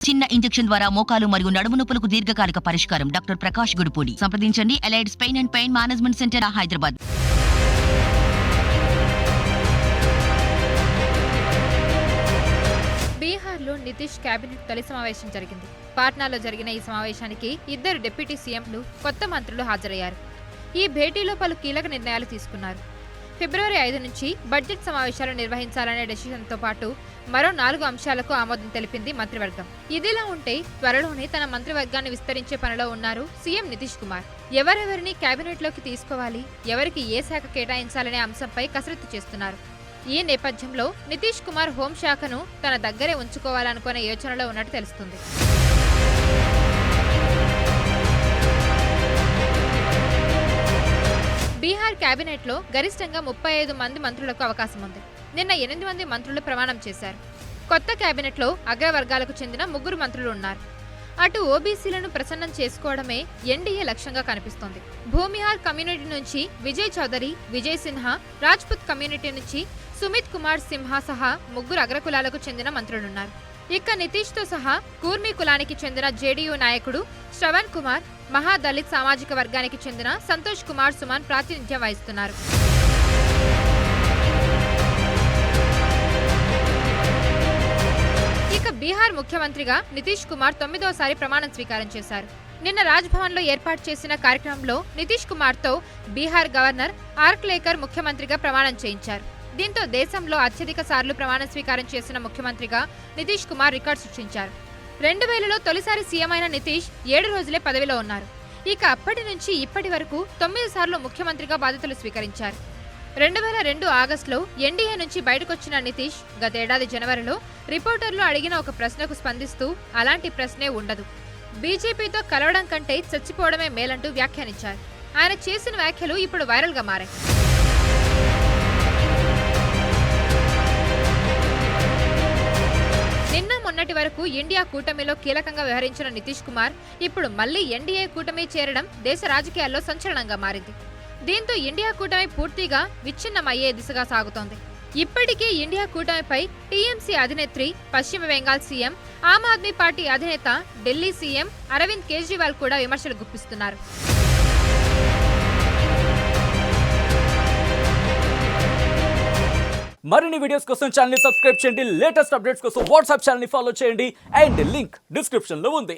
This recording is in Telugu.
చిన్న ఇంజెక్షన్ ద్వారా మోకాలు మరియు నడుము నొప్పులకు దీర్ఘకాలిక పరిష్కారం. డాక్టర్ ప్రకాష్ గుడిపూడి. సంప్రదించండి. Allieds pain and pain management centre, Hyderabad. బీహార్లో నితీష్ కేబినెట్ తొలి సమావేశం జరిగింది. పాట్నాలో జరిగిన ఈ సమావేశానికి 2 డిప్యూటీ సీఎంలు, కొత్త మంత్రులు హాజరయ్యారు. ఈ భేటీలో పలు కీలక నిర్ణయాలు తీసుకున్నారు. ఫిబ్రవరి 5 నుంచి బడ్జెట్ సమావేశాలు నిర్వహించాలనే డెసిషన్తో పాటు మరో 4 అంశాలకు ఆమోదం తెలిపింది మంత్రివర్గం. ఇదిలా ఉంటే త్వరలోనే తన మంత్రివర్గాన్ని విస్తరించే పనిలో ఉన్నారు సీఎం నితీష్ కుమార్. ఎవరెవరిని కేబినెట్లోకి తీసుకోవాలి, ఎవరికి ఏ శాఖ కేటాయించాలనే అంశంపై కసరత్తు చేస్తున్నారు. ఈ నేపథ్యంలో నితీష్ కుమార్ హోంశాఖను తన దగ్గరే ఉంచుకోవాలనుకునే యోచనలో ఉన్నట్టు తెలుస్తుంది. బీహార్ కేబినెట్లో గరిష్టంగా 35 మంది మంత్రులకు అవకాశం ఉంది. నిన్న 8 మంది మంత్రులు ప్రమాణం చేశారు. కొత్త కేబినెట్లో అగ్రవర్గాలకు చెందిన 3 మంత్రులు ఉన్నారు. అటు ఓబీసీలను ప్రసన్నం చేసుకోవడమే ఎన్డీఏ లక్ష్యంగా కనిపిస్తోంది. భూమిహార్ కమ్యూనిటీ నుంచి విజయ్ చౌదరి, విజయ్ సిన్హా, రాజ్పుత్ కమ్యూనిటీ నుంచి సుమిత్ కుమార్ సిన్హా సహా 3 అగ్రకులాలకు చెందిన మంత్రులున్నారు. ఇక నితీష్తో సహా కూర్మి కులానికి చెందిన జేడీయూ నాయకుడు శ్రవణ్ కుమార్, మహాదళిత్ సామాజిక వర్గానికి చెందిన సంతోష్ కుమార్ సుమన్ ప్రాతినిధ్యం వహిస్తున్నారు. ఇక బీహార్ ముఖ్యమంత్రిగా నితీష్ కుమార్ 9వ ప్రమాణం స్వీకారం చేశారు. నిన్న రాజ్భవన్లో ఏర్పాటు చేసిన కార్యక్రమంలో నితీష్ కుమార్తో బీహార్ గవర్నర్ ఆర్క్లేకర్ ముఖ్యమంత్రిగా ప్రమాణం చేయించారు. దీంతో దేశంలో అత్యధిక సార్లు ప్రమాణ స్వీకారం చేసిన ముఖ్యమంత్రిగా నితీష్ కుమార్ రికార్డు సృష్టించారు. 2000లో తొలిసారి సీఎం అయిన నితీష్ 7 రోజులే పదవిలో ఉన్నారు. ఇక అప్పటి నుంచి ఇప్పటి వరకు 9 సార్లు ముఖ్యమంత్రిగా బాధ్యతలు స్వీకరించారు. 2002 ఆగస్టులో ఎన్డీఏ నుంచి బయటకొచ్చిన నితీష్ గతేడాది జనవరిలో రిపోర్టర్లు అడిగిన ఒక ప్రశ్నకు స్పందిస్తూ అలాంటి ప్రశ్నే ఉండదు, బీజేపీతో కలవడం కంటే చచ్చిపోవడమే మేలంటూ వ్యాఖ్యానించారు. ఆయన చేసిన వ్యాఖ్యలు ఇప్పుడు వైరల్గా మారాయి. నిన్న మొన్నటి వరకు ఇండియా కూటమిలో కీలకంగా వ్యవహరించిన నితీష్ కుమార్ ఇప్పుడు మళ్లీ ఎన్డీఏ కూటమి చేరడం దేశ రాజకీయాల్లో సంచలనంగా మారింది. దీంతో ఇండియా కూటమి పూర్తిగా విచ్ఛిన్నమయ్యే దిశగా సాగుతోంది. ఇప్పటికే ఇండియా కూటమిపై టీఎంసీ అధినేత్రి, పశ్చిమ బెంగాల్ సీఎం, ఆమ్ ఆద్మీ పార్టీ అధినేత, ఢిల్లీ సీఎం అరవింద్ కేజ్రీవాల్ కూడా విమర్శలు గుప్పిస్తున్నారు. మరిన్ని వీడియోస్ కోసం ఛానల్ ని సబ్స్క్రైబ్ చేయండి. లేటెస్ట్ అప్డేట్స్ కోసం వాట్సాప్ ఛానల్ ని ఫాలో చేయండి. అండ్ లింక్ డిస్క్రిప్షన్ లో ఉంది.